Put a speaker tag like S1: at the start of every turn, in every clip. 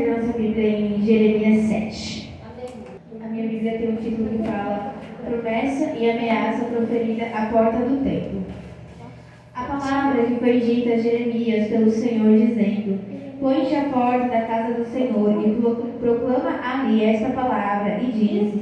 S1: abrir nossa Bíblia em Jeremias 7. A minha Bíblia tem um título que fala Promessa e Ameaça Proferida à Porta do Templo. A palavra que foi dita a Jeremias pelo Senhor, dizendo: Põe-te à porta da casa do Senhor e proclama ali esta palavra, e diz: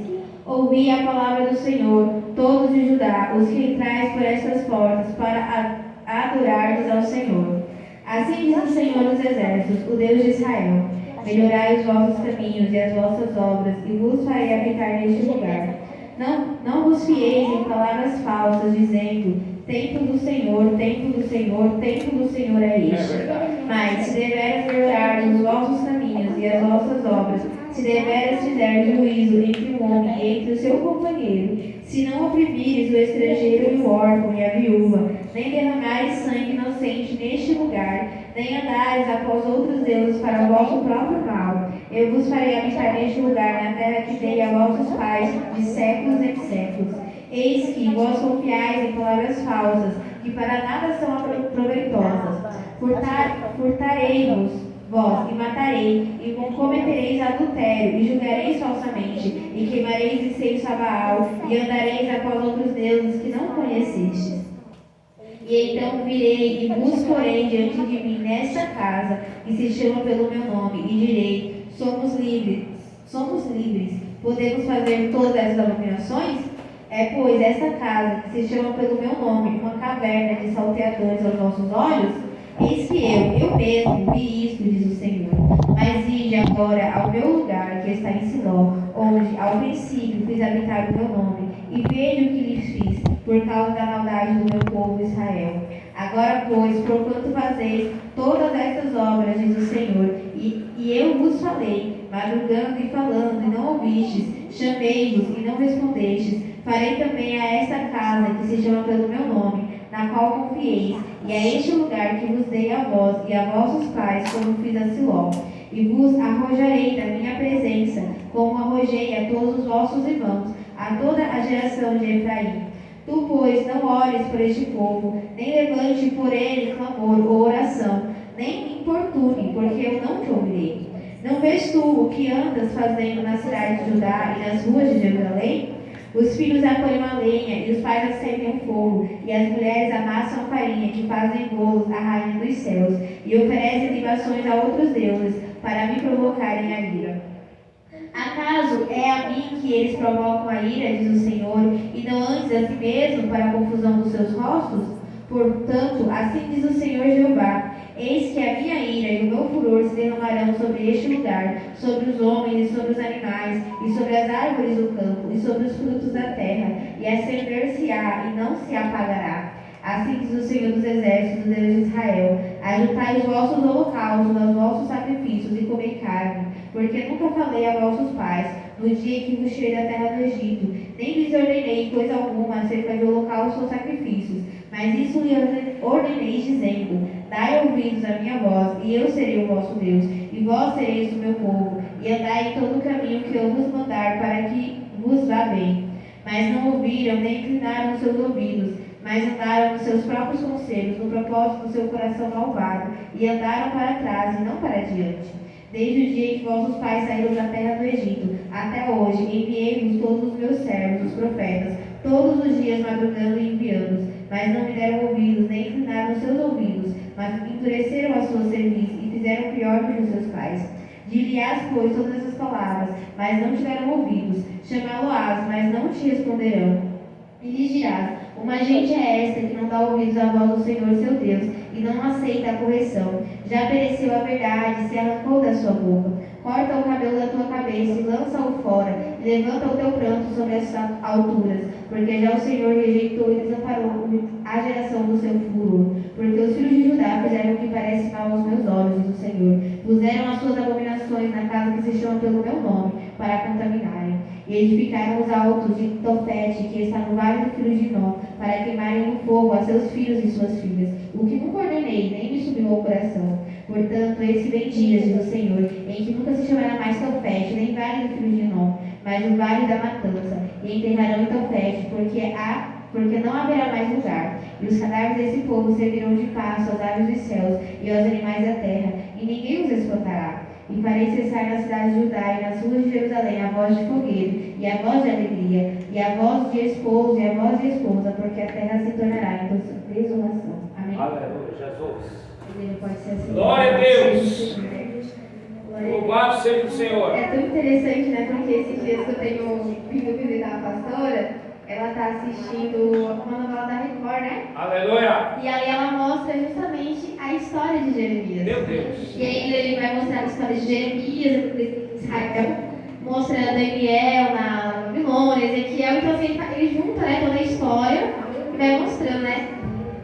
S1: Ouvi a palavra do Senhor, todos de Judá, os que entrais por estas portas, para adorardes ao Senhor. Assim diz o Senhor dos Exércitos, o Deus de Israel: Melhorai os vossos caminhos e as vossas obras, e vos farei habitar neste lugar. Não vos fieis em palavras falsas, dizendo: Templo do Senhor, templo do Senhor, templo do Senhor é este. Mas, se deveras melhorar os vossos caminhos e as vossas obras, se deveras fizer juízo entre o homem e entre o seu companheiro, se não oprimires o estrangeiro e o órfão e a viúva, nem derramares sangue inocente neste lugar, nem andares após outros deuses para o vosso próprio mal, eu vos farei habitar neste lugar, na terra que dei a vossos pais de séculos em séculos. Eis que vós confiais em palavras falsas, que para nada são proveitosas. Furtarei-vos vós, e matarei, e cometereis adultério, e julgareis falsamente, e queimareis incenso a Baal, e andareis após outros deuses que não conhecestes. E então virei e vos porei diante de mim nesta casa, que se chama pelo meu nome, e direi: somos livres, podemos fazer todas essas abominações? É, pois, esta casa, que se chama pelo meu nome, uma caverna de salteadores aos vossos olhos? Eis que eu mesmo vi isto, diz o Senhor. Mas ide agora ao meu lugar, que está em Siló, onde, ao princípio, fiz habitar o meu nome, e veja o que lhes fiz, por causa da maldade do meu povo Israel. Agora, pois, porquanto fazeis todas estas obras, diz o Senhor, e eu vos falei, madrugando e falando, e não ouvistes, chamei-vos e não respondestes, farei também a esta casa, que se chama pelo meu nome, na qual confieis, e a este lugar que vos dei a vós e a vossos pais, como fiz a Siló. E vos arrojarei da minha presença, como arrojei a todos os vossos irmãos, a toda a geração de Efraim. Tu, pois, não ores por este povo, nem levante por ele clamor ou oração, nem me importune, porque eu não te ouvirei. Não vês tu o que andas fazendo na cidade de Judá e nas ruas de Jerusalém? Os filhos apanham a lenha, e os pais acendem o fogo, e as mulheres amassam a farinha, que fazem bolos à rainha dos céus, e oferecem libações a outros deuses, para me provocarem a ira. Acaso é a mim que eles provocam a ira, diz o Senhor, e não antes a si mesmo, para a confusão dos seus rostos? Portanto, assim diz o Senhor Jeová: Eis que a minha ira e o meu furor se derramarão sobre este lugar, sobre os homens e sobre os animais, e sobre as árvores do campo, e sobre os frutos da terra, e acender-se-á e não se apagará. Assim diz o Senhor dos Exércitos, Deus de Israel: Ajuntai os vossos holocaustos aos vossos sacrifícios e comei carne, porque nunca falei a vossos pais, no dia em que vos tirei da terra do Egito, nem lhes ordenei coisa alguma acerca de holocaustos ou sacrifícios, mas isso lhes ordenei, dizendo: Dai ouvidos à minha voz, e eu serei o vosso Deus, e vós sereis o meu povo, e andai em todo o caminho que eu vos mandar, para que vos vá bem. Mas não ouviram, nem inclinaram os seus ouvidos, mas andaram nos seus próprios conselhos, no propósito do seu coração malvado, e andaram para trás e não para diante. Desde o dia em que vossos pais saíram da terra do Egito, até hoje, enviei-vos todos os meus servos, os profetas, todos os dias madrugando e enviando-os, mas não me deram ouvidos, nem inclinaram os seus ouvidos, mas endureceram a sua cerviz e fizeram pior do que os seus pais. Dir-lhe-ás, pois, todas essas palavras, mas não tiveram ouvidos, chamá-lo-ás, mas não te responderão. E lhes dirás: uma gente é esta que não dá ouvidos à voz do Senhor seu Deus, e não aceita a correção. Já pereceu a verdade, se arrancou da sua boca. Corta o cabelo da tua cabeça e lança-o fora, e levanta o teu pranto sobre as alturas, porque já o Senhor rejeitou e desamparou a geração do seu furor. Porque os filhos de Judá fizeram o que parece mal aos meus olhos, diz o Senhor. Puseram as suas abominações na casa que se chama pelo meu nome, para contaminarem. E edificaram os altos de Tofete, que está no vale do filho de Nó, para queimarem no fogo a seus filhos e suas filhas, o que nunca ordenei, nem me subiu ao coração. Portanto, esse vem dias, diz o Senhor, em que nunca se chamará mais Tofete, nem vale do filho de Nó, mas o vale da matança, e enterrarão em Tofete, porque não haverá mais lugar. E os cadáveres desse povo servirão de pasto às aves dos céus e aos animais da terra, e ninguém os espantará. E farei cessar na cidade de Judá e nas ruas de Jerusalém a voz de fogueiro, e a voz de alegria, e a voz de esposo, e a voz de esposa, porque a terra se tornará em desolação. Amém?
S2: Aleluia, Jesus.
S1: Ele pode ser assim.
S2: Glória a Deus. Louvado seja o Senhor.
S1: É tão interessante, né? Porque esses dias que eu tenho vindo visitar a pastora, ela está assistindo uma novela da Record, né?
S2: Aleluia.
S1: E aí ela mostra justamente a história de Jeremias.
S2: Meu Deus.
S1: E aí ele vai mostrar a história de Jeremias, de Israel, mostra Daniel na Babilônia, Ezequiel. Então assim, ele junta, né, toda a história e vai mostrando, né?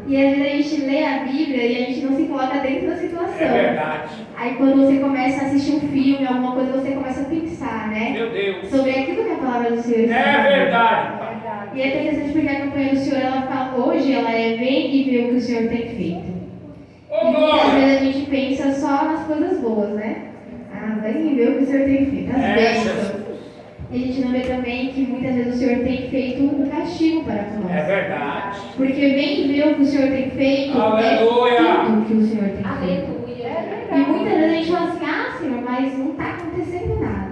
S1: E às vezes a gente lê a Bíblia e a gente não se coloca dentro da situação.
S2: É verdade.
S1: Aí quando você começa a assistir um filme, alguma coisa, você começa a pensar, né?
S2: Meu Deus.
S1: Sobre aquilo que a palavra do Senhor está
S2: É
S1: falando.
S2: verdade, Pai.
S1: E é interessante porque a campanha do Senhor, ela fala, hoje ela é vem e vê o que o Senhor tem feito.
S2: Ô,
S1: E muitas
S2: glória.
S1: vezes a gente pensa só nas coisas boas, né? Ah, vem e vê o que o Senhor tem feito, as bênçãos. E a gente não vê também que muitas vezes o Senhor tem feito um castigo para nós.
S2: É verdade.
S1: Porque vem e vê o que o Senhor tem feito,
S2: Aleluia.
S1: é tudo que o Senhor tem feito.
S3: Aleluia.
S1: E muitas vezes a gente fala assim, ah, Senhor, mas não está acontecendo nada.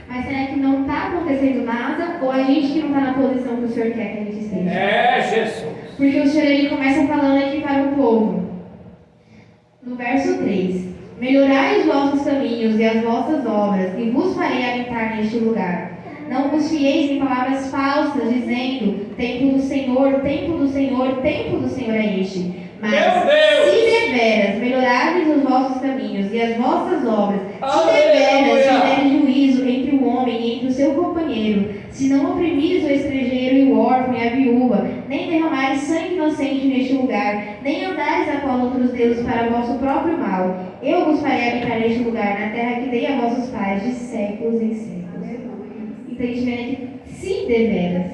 S1: Mas será que não está acontecendo nada ou a gente que não está na posição que o Senhor quer que a gente esteja?
S2: É Jesus.
S1: Porque o Senhor ele começa falando aqui para o povo. No verso 3. Melhorai os vossos caminhos e as vossas obras, e vos farei habitar neste lugar. Não vos fieis em palavras falsas, dizendo, templo do Senhor, templo do Senhor, templo do Senhor é este. Mas,
S2: Meu Deus!
S1: se deveras melhorares os vossos caminhos e as vossas obras, se
S2: Aleluia!
S1: deveras fizerem juízo entre o homem e entre o seu companheiro, se não oprimires o estrangeiro e o órfão e a viúva, nem derramares sangue inocente neste lugar, nem andares após outros deuses para vosso próprio mal, eu vos farei habitar neste lugar, na terra que dei a vossos pais de séculos em séculos. Então a gente vê aqui, se deveras.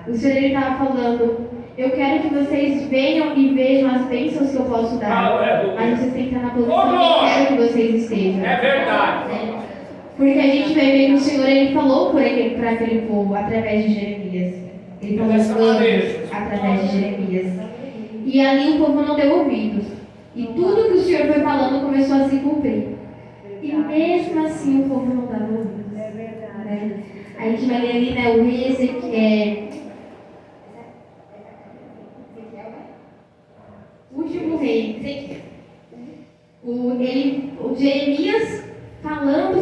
S1: O Senhor estava falando, eu quero que vocês venham e vejam as bênçãos que eu posso dar.
S2: Aleluia.
S1: Mas vocês têm que estar na posição que eu quero que vocês estejam.
S2: É verdade.
S1: Porque a gente vai ver que o Senhor ele falou para aquele povo através de Jeremias. Ele falou
S2: Dessa maneira.
S1: através de Jeremias. E ali o povo não deu ouvidos. E tudo que o Senhor foi falando começou a se cumprir. E mesmo assim o povo não dava ouvidos.
S3: É verdade.
S1: Né? A gente vai ler ali, né, o rei Ezequiel. O último rei, Ezequiel. O Jeremias falando.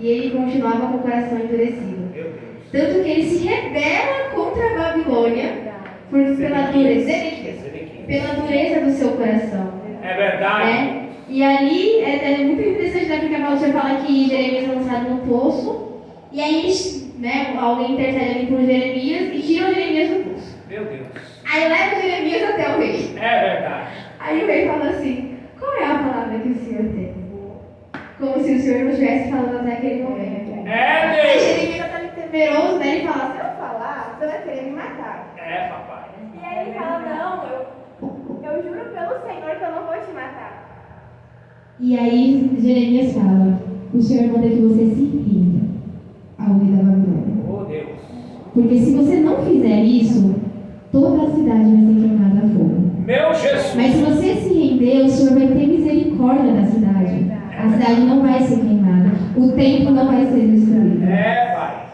S1: E ele continuava com o coração endurecido.
S2: Meu Deus.
S1: Tanto que ele se rebela contra a Babilônia pela dureza do seu coração.
S2: É verdade.
S1: Né? E ali é muito interessante, né? Porque a palavra fala que Jeremias é lançado no poço. E aí eles, né, alguém intercede ali por Jeremias e tiram Jeremias do poço.
S2: Meu Deus.
S1: Aí leva Jeremias até o rei.
S2: É verdade.
S1: Aí o rei fala assim, qual é a palavra que o Senhor tem? Como se o Senhor não estivesse falando até aquele momento.
S2: É
S1: Aí
S2: Deus.
S1: Jeremias está ali temeroso, né? Ele fala, se eu falar, você vai querer me matar.
S2: É, papai.
S3: E aí ele fala, não, eu juro pelo Senhor que eu não vou te matar.
S1: E aí Jeremias fala, o Senhor manda que você se renda ao rei da Babilônia.
S2: Oh, Deus.
S1: Porque se você não fizer isso, toda a cidade vai ser queimada a fogo.
S2: Meu Jesus.
S1: Mas se você se render, o Senhor vai ter misericórdia da cidade. A cidade não vai ser queimada. O templo não vai ser destruído.
S2: É, pai.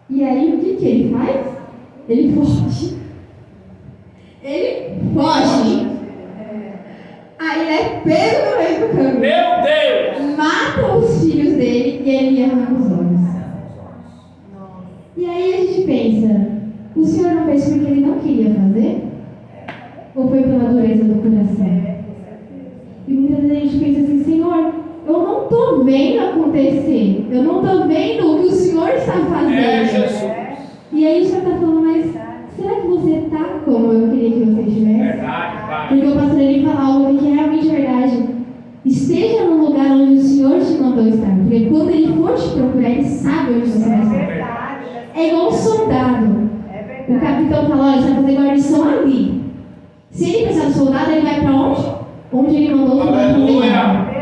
S1: E aí o que ele faz? Ele foge. Ele foge. Aí ele é pego no meio do caminho.
S2: Meu Deus.
S1: Mata os filhos dele e ele arranca os olhos. E aí a gente pensa, o Senhor não fez porque ele não queria fazer? Ou foi pela dureza do coração? E muitas vezes a gente pensa assim, Senhor, eu não estou vendo acontecer. Eu não estou vendo o que o Senhor está fazendo.
S2: É Jesus.
S1: E aí o Senhor está falando, mas será que você está como eu queria que você estivesse?
S2: Verdade, pai.
S1: Porque o pastor ele fala algo que é realmente verdade. Esteja no lugar onde o Senhor te mandou estar. Porque quando ele for te procurar, ele sabe onde você vai estar. É igual um soldado. O capitão fala, olha, você vai fazer guarnição ali. Se ele precisar do soldado, ele vai para onde? Onde ele mandou o soldado fazer.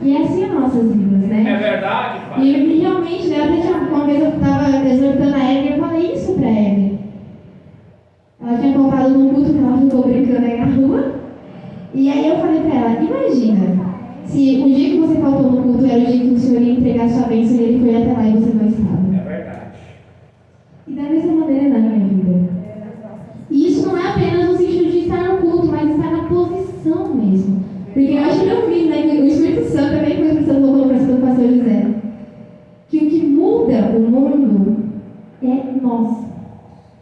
S1: E é assim as nossas vidas, né?
S2: É verdade, pai.
S1: E realmente, né, até uma vez eu estava exortando a Evelyn e eu falei isso para a Evelyn. Ela tinha contado num culto que ela ficou brincando aí na rua. E aí eu falei para ela, imagina, Se o dia que você faltou no culto era o dia que o Senhor ia entregar sua bênção e ele foi até lá e você não estava.
S2: É verdade.
S1: E da mesma maneira na minha vida. E isso não é apenas no sentido de estar no culto, mas estar na posição mesmo. Porque eu acho que eu vi, né, que o Espírito Santo também foi o Espírito Santo colocou para cima do pastor José. Que o que muda o mundo é nós.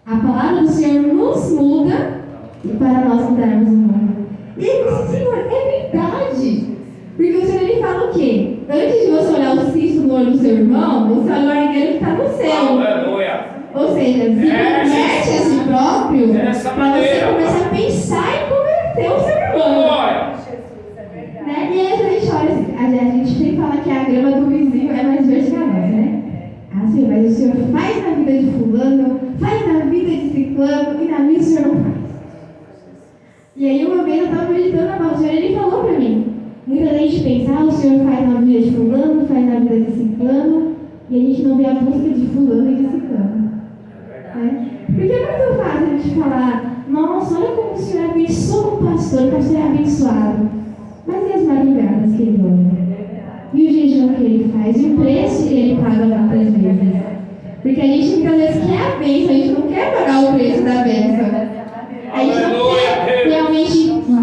S1: A palavra do Senhor nos muda e para nós mudarmos o mundo. E ele disse, Senhor, é verdade. Porque o Senhor ele fala o quê? Antes de você olhar o cisto no olho do seu irmão, você olha o argueiro que está no céu.
S2: Aleluia.
S1: Ou seja, se converte a si próprio para você começar a pensar em converter o seu irmão. Né? E aí a gente olha assim, a gente sempre fala que a grama do vizinho é mais verde que a nossa, né? Assim, mas o Senhor faz na vida de fulano, faz na vida de ciclano, e na minha o Senhor não faz. E aí uma vez eu estava meditando na palavra, o Senhor ele falou para mim. Muita gente pensa, o Senhor faz na vida de fulano, faz na vida de ciclano, e a gente não vê a busca de fulano e de ciclano. Né? Porque é muito fácil a gente falar, nossa, olha como o Senhor abençoa o pastor é abençoado. Mas e as madrugadas que ele olha? E o jejum que ele faz? E o preço que ele paga muitas vezes? Porque a gente muitas vezes quer a bênção, a gente não quer pagar o preço da bênção. A gente não quer realmente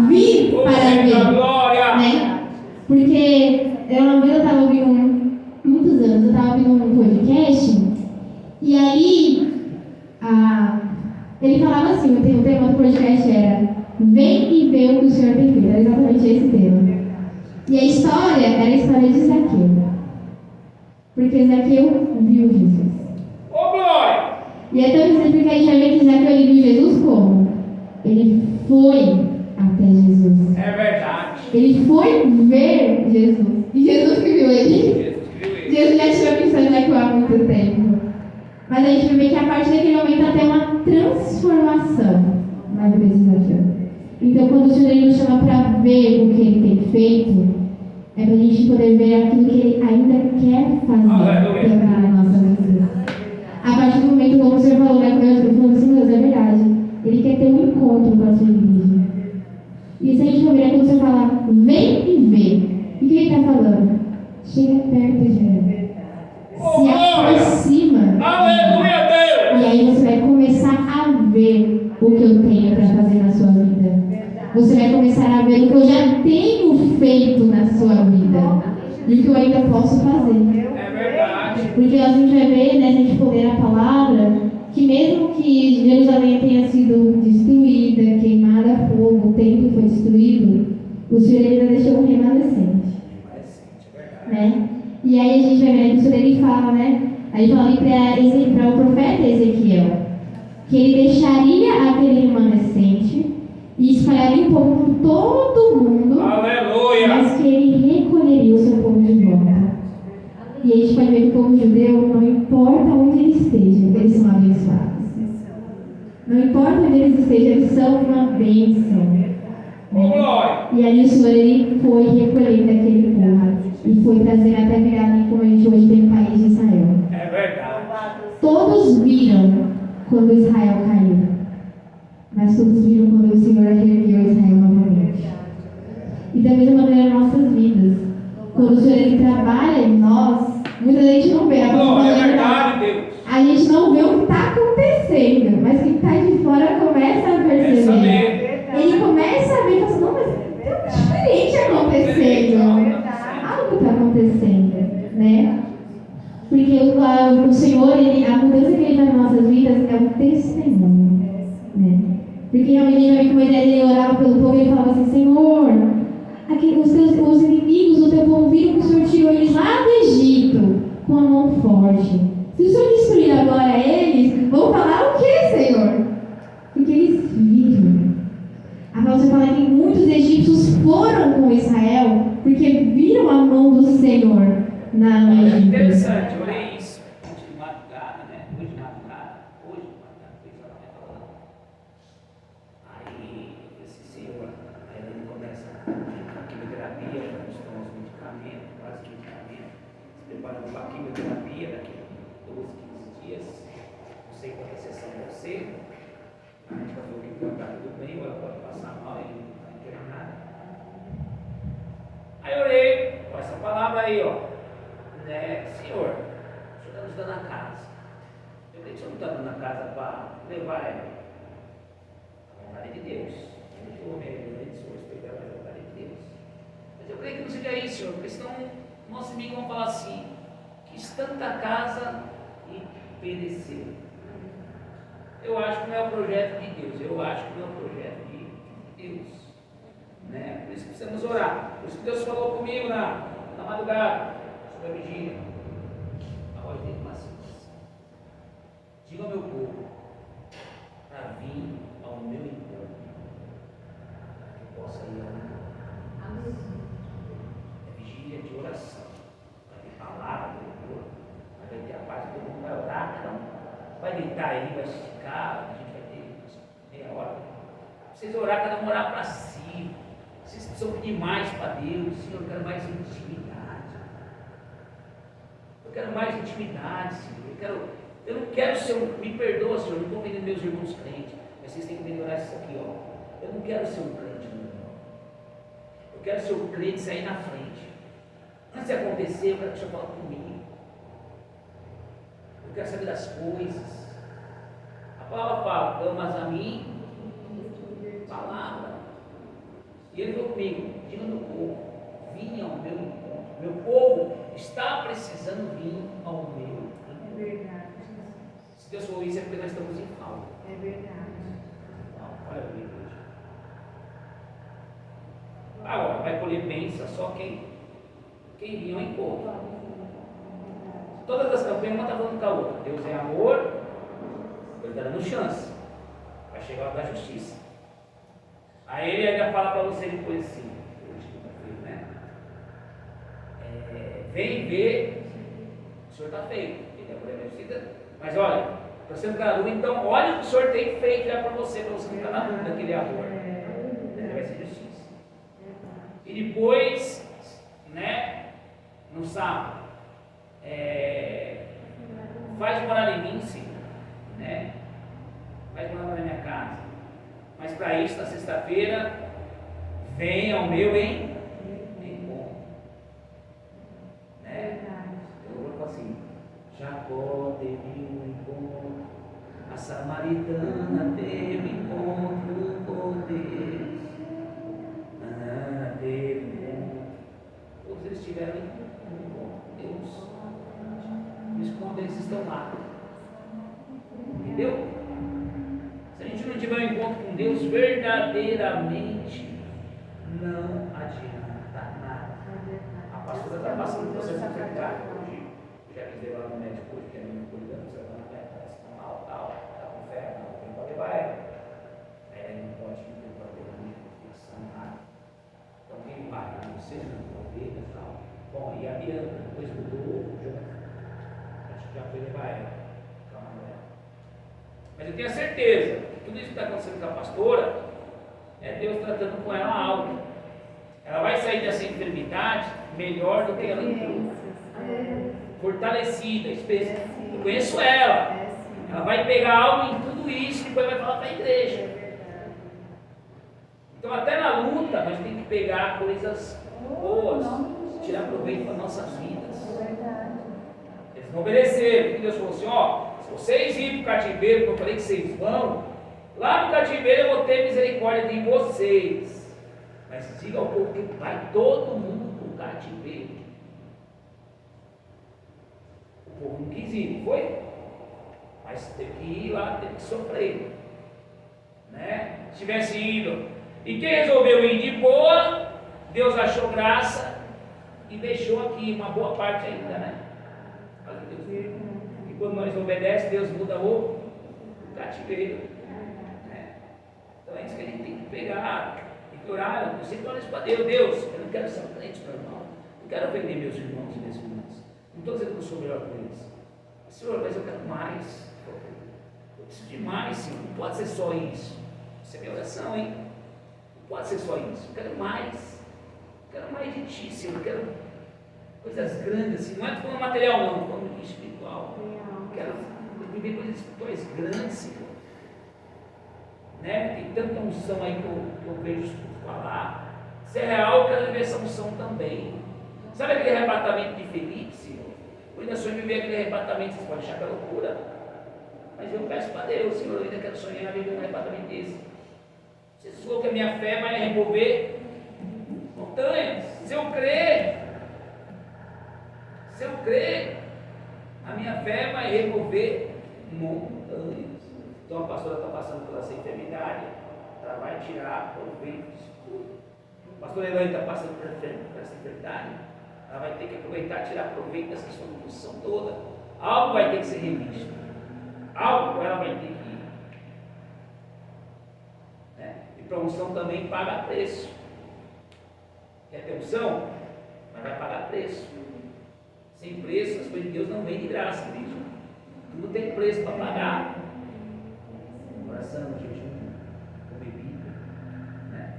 S1: vir para ver. Né? Porque uma vez eu estava ouvindo, muitos anos, eu estava ouvindo um podcast, e aí ele falava assim, o tema do podcast era vem e vê o que o Senhor tem feito. Era exatamente esse tema. E a história era a história de Zaqueu. Porque Zaqueu viu Jesus.
S2: Ô, glória!
S1: E é tão interessante porque a gente vai ver que Zaqueu ele viu Jesus como? Ele foi até Jesus.
S2: É verdade.
S1: Ele foi ver Jesus. E Jesus que viu ele. Jesus já tinha visto Zaqueu há muito tempo. Mas a gente vai ver que a partir daquele momento até uma transformação na vida de Zaqueu. Então, quando o Senhor ele nos chama para ver o que ele tem feito, é para a gente poder ver aquilo que ele ainda quer fazer para a nossa vida. A partir do momento, como o Senhor falou, né, quando eu falou assim, Deus, é verdade. Ele quer ter um encontro com a sua igreja. E se a gente for ver, quando o Senhor fala, vem e vê. E o que ele está falando? Chega perto de mim. Se aproxima.
S2: Aleluia, Deus!
S1: E aí você vai começar a ver o que eu tenho para fazer na sua vida. Você vai começar a ver o que eu já tenho feito na sua vida. E o que eu ainda posso fazer.
S2: É verdade.
S1: Porque a gente vai ver, né, se a gente for ler a palavra, que mesmo que Jerusalém tenha sido destruída, queimada a fogo, o templo foi destruído, o Senhor ainda deixou um remanescente. Né? E aí a gente vai ver que o Senhor ele fala, né? Aí fala ali para o profeta Ezequiel, que ele deixaria aquele remanescente e espalharia o povo por todo o mundo.
S2: Aleluia!
S1: Mas que ele recolheria o seu povo de volta. E a gente vai ver que o povo judeu, não importa onde ele esteja, eles são abençoados. Não importa onde eles estejam, eles são uma bênção.
S2: Glória!
S1: E aí o Senhor ele foi recolhendo aquele povo e foi trazendo até virar ali como a gente hoje tem o país de Israel.
S2: É verdade.
S1: Todos viram quando Israel caiu, mas todos viram quando o Senhor reergueu Israel novamente. E da mesma maneira nossas vidas, quando o Senhor ele trabalha em nós, muita gente não vê.
S2: Glória, é verdade, Deus.
S1: A gente não vê o que está acontecendo, mas quem está de fora começa a perceber. Ele começa a ver e fala assim, não, mas tem algo diferente acontecendo. Algo está acontecendo, né? Porque o Senhor, ele, a mudança que ele faz nas nossas vidas é um testemunho, né? Porque realmente a gente vai ver que Moisés ele orava pelo povo e ele falava assim, Senhor, os inimigos do teu povo viram que o Senhor tirou eles lá do Egito com a mão forte. Se o Senhor destruir agora eles, vão falar o que, Senhor? Porque eles viram. A palavra fala que muitos egípcios foram com Israel porque viram a mão do Senhor no
S2: É
S1: Egito.
S2: interessante, olha isso.
S4: Hoje de madrugada, fez aí eu disse, Senhor, aí ele começa a quimioterapia, estão os medicamentos, quase medicamentos, se preparando para a quimioterapia daqui a 12, 15 dias, não sei qual é a sessão vai ser, a gente vai ver o que pode estar tudo bem, ou ela pode passar mal e não vai internada. Aí eu orei com essa palavra aí, ó. Né? Senhor, o Senhor está nos dando a casa. Eu creio que o Senhor não está dando a casa para levar ela. A vontade de Deus. Eu vou me respeitar mais a vontade de Deus. Mas eu creio que não seja isso, Senhor, porque senão nossos amigos vão falar assim: quis tanta casa e pereceu. Eu acho que não é o projeto de Deus, eu acho que não é o projeto de Deus. Né? Por isso que precisamos orar. Por isso que Deus falou comigo na madrugada, sobre a vigília. A voz dele maciça. Diga ao meu povo para vir ao meu encontro, para que eu possa ir ao encontro. É vigília de oração. Vai ter palavra do encontro, vai ter a paz, todo mundo vai orar, não. Vai deitar aí, vai esticar, a gente vai ter meia hora. Vocês orar, cada um orar para si. Vocês precisam pedir mais para Deus. Senhor, eu quero mais intimidade. Eu quero mais intimidade, Senhor. Eu não quero ser me perdoa, Senhor, não estou vendendo meus irmãos crentes, mas vocês têm que melhorar isso aqui, ó. Eu não quero ser um crente, meu irmão. Eu quero ser um crente e sair na frente. Antes de acontecer, eu quero que o Senhor fale comigo. Eu quero saber das coisas. A palavra fala: amas a mim, palavra. E ele falou comigo: diga ao meu povo, vinha ao meu encontro. Meu povo está precisando vir ao meu encontro.
S3: É verdade.
S4: Se Deus falou isso, é porque nós estamos em falta.
S3: É verdade.
S4: Não, olha a igreja. Agora, vai colher bênção só quem vinha ao encontro. Todas as campanhas, uma está falando com a outra. Deus é amor, Ele está dando chance. Vai chegar a hora da justiça. Aí ele ainda fala para você depois assim, né? Vem ver, o senhor está feito. Ele é mulher merecida, mas olha, está sendo carudo, então olha o que o senhor tem feito já para você não ficar na dúvida daquele amor. Vai ser justiça. E depois, né, no sábado, faz morar em mim, sim, né? Faz morar na minha casa. Mas para isso, na sexta-feira, vem ao meu encontro. Né? Eu vou falar assim: Jacó teve um encontro, a samaritana teve encontro com Deus, Ana teve encontro, todos eles tiveram encontro com Deus. Por isso, quando eles estão lá, entendeu? Se a gente não tiver um encontro com Deus verdadeiramente, não adianta nada. A pastora está passando por processo de enfermidade hoje. Já quis levar ela no médico hoje, que é muito cuidando, você vai na médica, parece que está mal, está com febre, não tem para levar ela. Aí não pode ter uma infecção, nada. Então quem vai? Você não, ovelha e tal. Bom, e a Bianca depois mudou o jogo. Acho que já foi levar ela. Mas eu tenho a certeza que tudo isso que está acontecendo com a pastora é Deus tratando com ela algo. Ela vai sair dessa enfermidade melhor do que ela entrou. Fortalecida, eu conheço ela. Ela vai pegar algo em tudo isso e depois vai falar para a igreja. Então até na luta nós temos que pegar coisas boas, tirar proveito para nossas vidas. Eles não obedeceram, porque Deus falou assim: ó, se vocês irem para o cativeiro, que eu falei que vocês vão, lá no cativeiro eu vou ter misericórdia de vocês. Mas diga ao povo que vai todo mundo para o cativeiro. O povo não quis ir, não foi? Mas teve que ir lá, teve que sofrer. Né? Se tivesse ido. E quem resolveu ir de boa, Deus achou graça e deixou aqui uma boa parte ainda, né? Olha que Deus. E quando nós obedecemos, Deus muda o cativeiro. Né? Então é isso que a gente tem que pegar. Tem que orar. Eu sempre oro isso para Deus. Deus, eu não quero ser um crente normal. Não quero ofender meus irmãos e minhas irmãs. Não estou dizendo que eu sou melhor que eles. Senhor, mas eu quero mais. Eu preciso de mais, Senhor. Não pode ser só isso. Isso é minha oração, hein? Não pode ser só isso. Eu quero mais. Eu quero mais de Ti, Senhor. Eu quero coisas grandes, assim. Não é falando material, não. Estou falando de espiritual. Eu quero viver coisas espirituais grandes, Senhor. Né? Tem tanta unção aí que eu vejo falar. Se é real, eu quero viver essa unção também. Sabe aquele arrebatamento de Felipe, Senhor? Eu ainda sonho em viver aquele arrebatamento, vocês podem achar que é loucura. Mas eu peço para Deus, Senhor, eu ainda quero sonhar em viver um arrebatamento desse. Você falou que a minha fé vai remover montanhas. Se eu crer, a minha fé vai remover montanhas. Então a pastora está passando por essa enfermidade, ela vai tirar proveito disso. A pastora Elaine está passando por essa enfermidade, ela vai ter que aproveitar e tirar proveito dessa solução toda. Algo vai ter que ser revisto, algo ela vai ter que ir. Né? E para unção também paga preço. Quer ter unção? Mas vai pagar preço. Sem preço, as coisas de Deus não vêm de graça, querido. Tudo tem preço para pagar. Oração, jejum, com bebida. Né?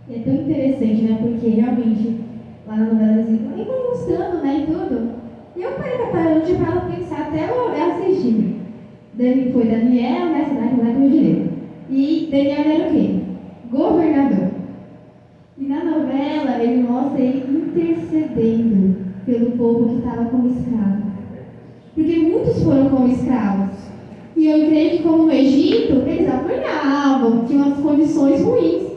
S1: E é tão interessante, né? Porque realmente, lá na novela, assim, eu vou mostrando, né? E tudo. E eu parei para pensar até eu assistir. Daí foi Daniel, né? Cidade lá do Rio de Janeiro. E Daniel era o quê? Governador. E na novela, ele mostra ele intercedendo pelo povo que estava como escravo. Porque muitos foram como escravos. E eu creio que, como no Egito, eles apanhavam, tinham as condições ruins.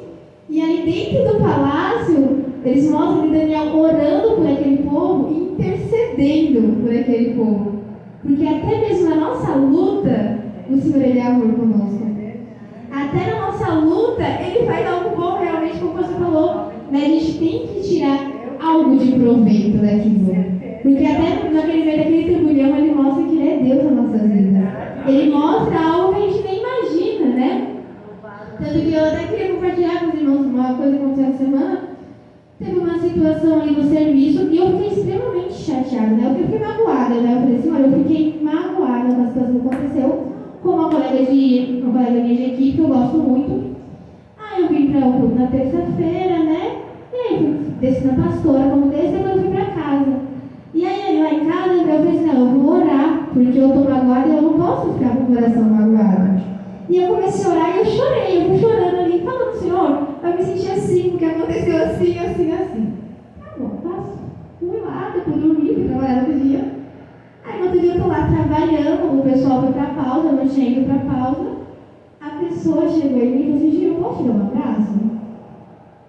S1: E aí, dentro do palácio, eles mostram que Daniel orando por aquele povo e intercedendo por aquele povo. Porque até mesmo na nossa luta, o Senhor ele é amor conosco. Até na nossa luta, ele faz algo bom, realmente, como você falou. Né? A gente tem que tirar algo de proveito daquilo. Porque até naquele meio daquele turbulhão, ele mostra que ele é Deus na nossa vida. Ele mostra algo que a gente nem imagina, né? Tanto que eu até queria compartilhar com os irmãos uma coisa que aconteceu essa semana. Teve uma situação ali no serviço e eu fiquei extremamente chateada, né? Eu fiquei magoada, né? Eu falei assim, olha, eu fiquei magoada com a situação que aconteceu com uma colega minha de equipe que eu gosto muito. Aí eu vim para o clube na terça-feira, né? E aí desci na pastora, como desci, depois eu fui para casa. E aí lá em casa eu falei assim, não, eu vou orar, porque eu estou magoada e eu não posso ficar com o coração magoado. E eu comecei a orar e eu chorei, eu fui chorando ali, falando, Senhor, eu me senti assim, porque aconteceu assim, assim, assim. Tá bom, passo. Fui lá, depois dormi, fui trabalhar no dia. Aí no outro dia eu tô lá trabalhando, o pessoal foi pra pausa, eu não tinha ido pra pausa. A pessoa chegou em mim e falou assim, Gil, eu posso te dar um abraço?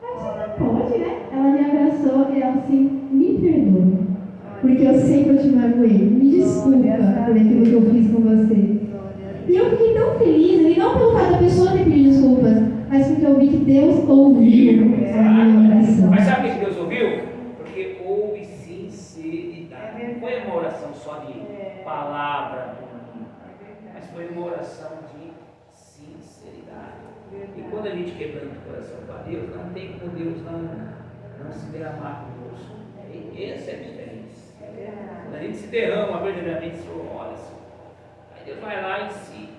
S1: Aí eu disse, pode, né? Ela me abraçou e ela assim, me perdoa. Porque eu sei que eu te magoei. Me desculpa por aquilo que eu fiz com você. E eu fiquei tão feliz, e não pelo fato da pessoa ter pedido desculpas, mas porque eu vi que Deus ouviu a minha oração.
S4: Mas sabe o que Deus ouviu? Porque houve sinceridade. Não foi uma oração só de palavra, mas foi uma oração de sinceridade. E quando a gente quebranta o coração para Deus, não tem como Deus não se derramar conosco. Essa é a diferença. Quando a gente se derrama verdadeiramente, olha assim. Aí Deus vai lá e se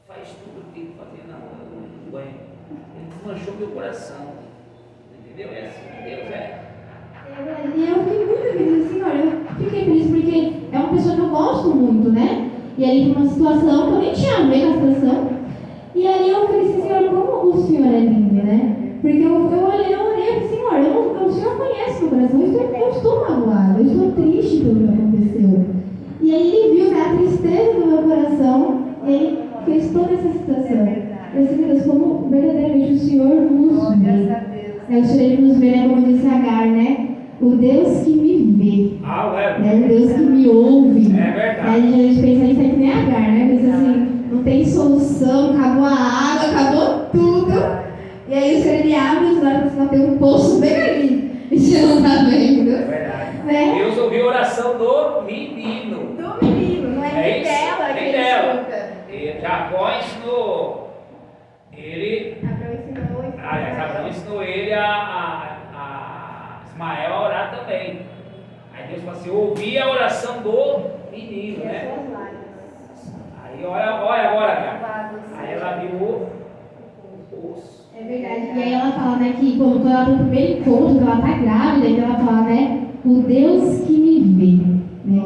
S4: faz tudo o que tem que fazer na banho. Ele desmanchou meu coração. Entendeu? É assim que Deus é.
S1: E eu fiquei muito feliz, assim, olha, eu fiquei feliz porque é uma pessoa que eu gosto muito, né? E aí foi uma situação que eu nem tinha a ver com a situação. E aí eu falei assim, Senhor, como o Senhor é lindo, né? Porque eu olhei e falei, Senhor, o Senhor conhece meu coração, eu estou magoada, eu estou triste pelo que aconteceu. E aí ele viu, né, a tristeza do meu coração, e ele fez toda essa situação. Eu disse, meu Deus, como verdadeiramente o Senhor nos vê. O Senhor ele nos vê, né, como disse Agar, né? O Deus que me vê. O Deus que me ouve.
S4: É verdade.
S1: Aí a gente pensa isso aí que nem Agar, né? Pensa assim, não tem solução, acabou a água, acabou tudo. E aí o Senhor ele abre os olhos e tem um poço bem ali. E você não está vendo.
S4: É verdade.
S1: Né?
S4: Deus ouviu a oração do menino.
S3: Do menino, não é nem dela que ele escuta.
S4: E Jacó ensinou ele. Abraão ensinou ele a Ismael a orar também. Aí Deus falou assim: ouvi a oração do menino, né? Aí olha agora, cara. Aí ela viu o poço.
S1: É verdade. E aí ela fala, né, que quando ela tem o primeiro encontro, que ela tá grávida, então ela fala, né, o Deus que me vê, né?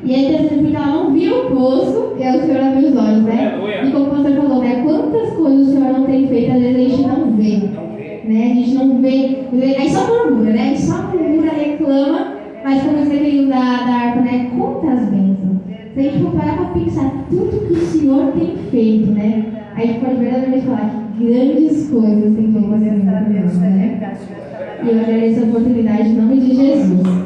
S1: E aí interessante porque ela não viu o poço e aí o Senhor abriu os olhos, né?
S4: Aleluia.
S1: E como o pastor falou, né, quantas coisas o Senhor não tem feito, às vezes a gente muitas bênçãos. Se a gente for parar para pensar tudo que o Senhor tem feito, né? A gente pode verdadeiramente falar que grandes coisas tem feito o Senhor, né? E eu agradeço a oportunidade em nome de Jesus.